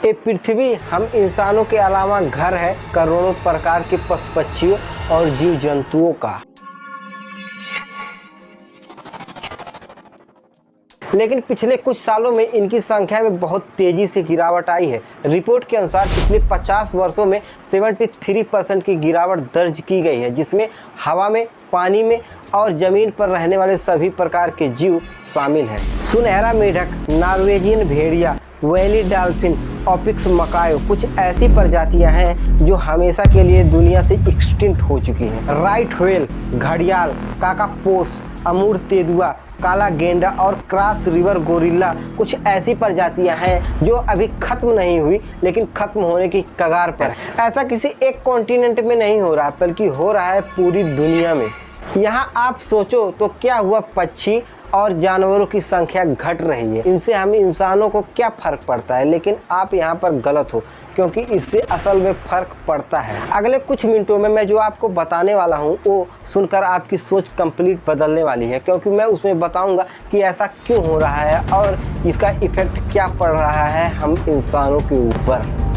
ये पृथ्वी हम इंसानों के अलावा घर है करोड़ों प्रकार के पशु पक्षियों और जीव जंतुओं का। लेकिन पिछले कुछ सालों में इनकी संख्या में बहुत तेजी से गिरावट आई है। रिपोर्ट के अनुसार पिछले 50 वर्षों में 73% की गिरावट दर्ज की गई है, जिसमें हवा में, पानी में और जमीन पर रहने वाले सभी प्रकार के जीव शामिल हैं। सुनहरा मेढक, नॉर्वेजियन भेड़िया, वैली डॉल्फिन, ओपिक्स मकायो कुछ ऐसी प्रजातियां हैं जो हमेशा के लिए दुनिया से एक्सटिंक्ट हो चुकी हैं। राइट व्हेल, घड़ियाल, काकापोस, अमूर तेंदुआ, काला गेंडा और क्रॉस रिवर गोरिल्ला कुछ ऐसी प्रजातियां हैं जो अभी खत्म नहीं हुई लेकिन खत्म होने की कगार पर है। ऐसा किसी एक कॉन्टिनेंट में नहीं हो रहा बल्कि हो रहा है पूरी दुनिया में। यहाँ आप सोचो तो क्या हुआ, पक्षी और जानवरों की संख्या घट रही है, इनसे हम इंसानों को क्या फर्क पड़ता है? लेकिन आप यहाँ पर गलत हो, क्योंकि इससे असल में फर्क पड़ता है। अगले कुछ मिनटों में मैं जो आपको बताने वाला हूँ वो सुनकर आपकी सोच कंप्लीट बदलने वाली है, क्योंकि मैं उसमें बताऊंगा कि ऐसा क्यों हो रहा है और इसका इफेक्ट क्या पड़ रहा है हम इंसानों के ऊपर।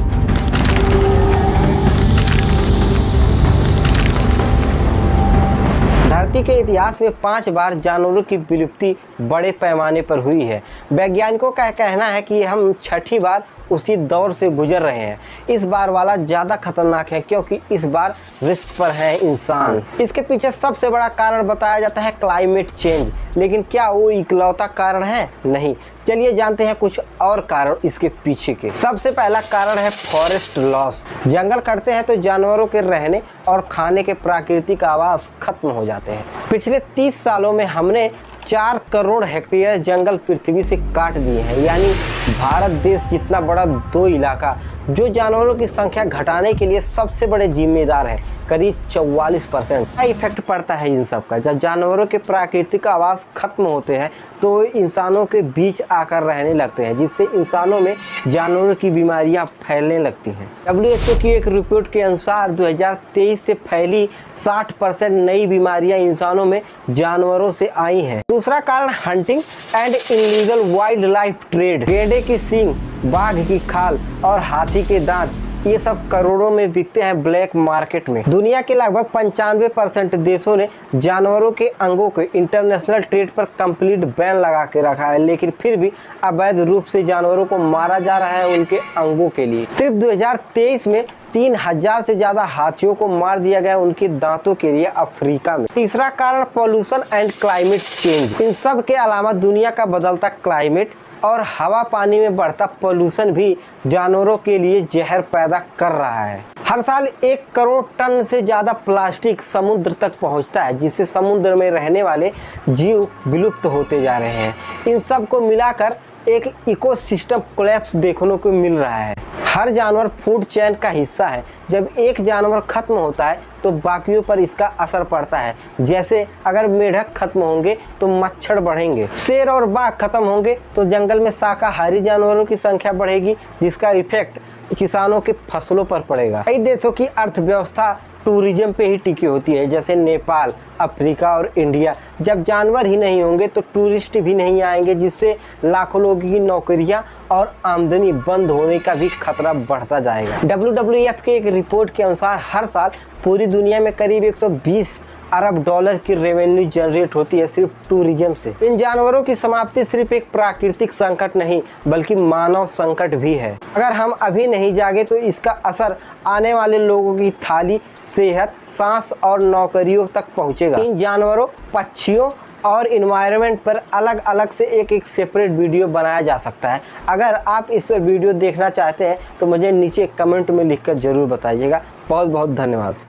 धरती के इतिहास में 5 बार जानवरों की विलुप्ति बड़े पैमाने पर हुई है। वैज्ञानिकों का कहना है कि हम 6ठी बार उसी दौर से गुजर रहे हैं। इस बार वाला ज़्यादा खतरनाक है क्योंकि इस बार रिस्क पर है इंसान। इसके पीछे सबसे बड़ा कारण बताया जाता है क्लाइमेट चेंज, लेकिन क्या वो इकलौता कारण है? नहीं। चलिए जानते हैं कुछ और कारण इसके पीछे के। सबसे पहला कारण है फॉरेस्ट लॉस। जंगल कटते हैं तो जानवरों के रहने और खाने के प्राकृतिक आवास खत्म हो जाते हैं। पिछले 30 सालों में हमने 4 करोड़ हेक्टेयर जंगल पृथ्वी से काट दिए हैं, यानी भारत देश जितना बड़ा 2 इलाका, जो जानवरों की संख्या घटाने के लिए सबसे बड़े जिम्मेदार है। करीब 44% का इफेक्ट पड़ता है इन सब का। जब जानवरों के प्राकृतिक आवास खत्म होते हैं तो इंसानों के बीच आकर रहने लगते हैं, जिससे इंसानों में जानवरों की बीमारियां फैलने लगती हैं। WHO की एक रिपोर्ट के अनुसार 2023 से फैली 60% नई बीमारियां इंसानों में जानवरों से आई हैं। दूसरा कारण hunting and illegal wild life trade. गेंडे की सींग, बाघ की खाल और हाथी के दांत, ये सब करोड़ों में बिकते हैं ब्लैक मार्केट में। दुनिया के लगभग 95% देशों ने जानवरों के अंगों के इंटरनेशनल ट्रेड पर कंप्लीट बैन लगा के रखा है, लेकिन फिर भी अवैध रूप से जानवरों को मारा जा रहा है उनके अंगों के लिए। सिर्फ 2023 में 3000 से ज्यादा हाथियों को मार दिया गया उनके दांतों के लिए अफ्रीका में। तीसरा कारण पॉल्यूशन एंड क्लाइमेट चेंज। इन सब के अलावा दुनिया का बदलता क्लाइमेट और हवा पानी में बढ़ता पोल्यूशन भी जानवरों के लिए जहर पैदा कर रहा है। हर साल 1 करोड़ टन से ज़्यादा प्लास्टिक समुद्र तक पहुंचता है, जिससे समुद्र में रहने वाले जीव विलुप्त होते जा रहे हैं। इन सब को मिलाकर एक इकोसिस्टम कोलैप्स देखने को मिल रहा है। हर जानवर फूड चेन का हिस्सा है। जब एक जानवर खत्म होता है तो बाकियों पर इसका असर पड़ता है। जैसे अगर मेढक खत्म होंगे तो मच्छर बढ़ेंगे, शेर और बाघ खत्म होंगे तो जंगल में शाकाहारी जानवरों की संख्या बढ़ेगी, जिसका इफेक्ट किसानों के फसलों पर पड़ेगा। कई देशों की अर्थव्यवस्था टूरिज्म पे ही टिकी होती है, जैसे नेपाल, अफ्रीका और इंडिया। जब जानवर ही नहीं होंगे तो टूरिस्ट भी नहीं आएंगे, जिससे लाखों लोगों की नौकरियां और आमदनी बंद होने का भी खतरा बढ़ता जाएगा। WWF के एक रिपोर्ट के अनुसार हर साल पूरी दुनिया में करीब 120 अरब डॉलर की रेवेन्यू जनरेट होती है सिर्फ टूरिज्म से। इन जानवरों की समाप्ति सिर्फ एक प्राकृतिक संकट नहीं बल्कि मानव संकट भी है। अगर हम अभी नहीं जागे तो इसका असर आने वाले लोगों की थाली, सेहत, सांस और नौकरियों तक पहुंचेगा। इन जानवरों, पक्षियों और इन्वायरमेंट पर अलग अलग से एक सेपरेट वीडियो बनाया जा सकता है। अगर आप इस पर वीडियो देखना चाहते हैं तो मुझे नीचे कमेंट में लिखकर जरूर बताइएगा। बहुत बहुत धन्यवाद।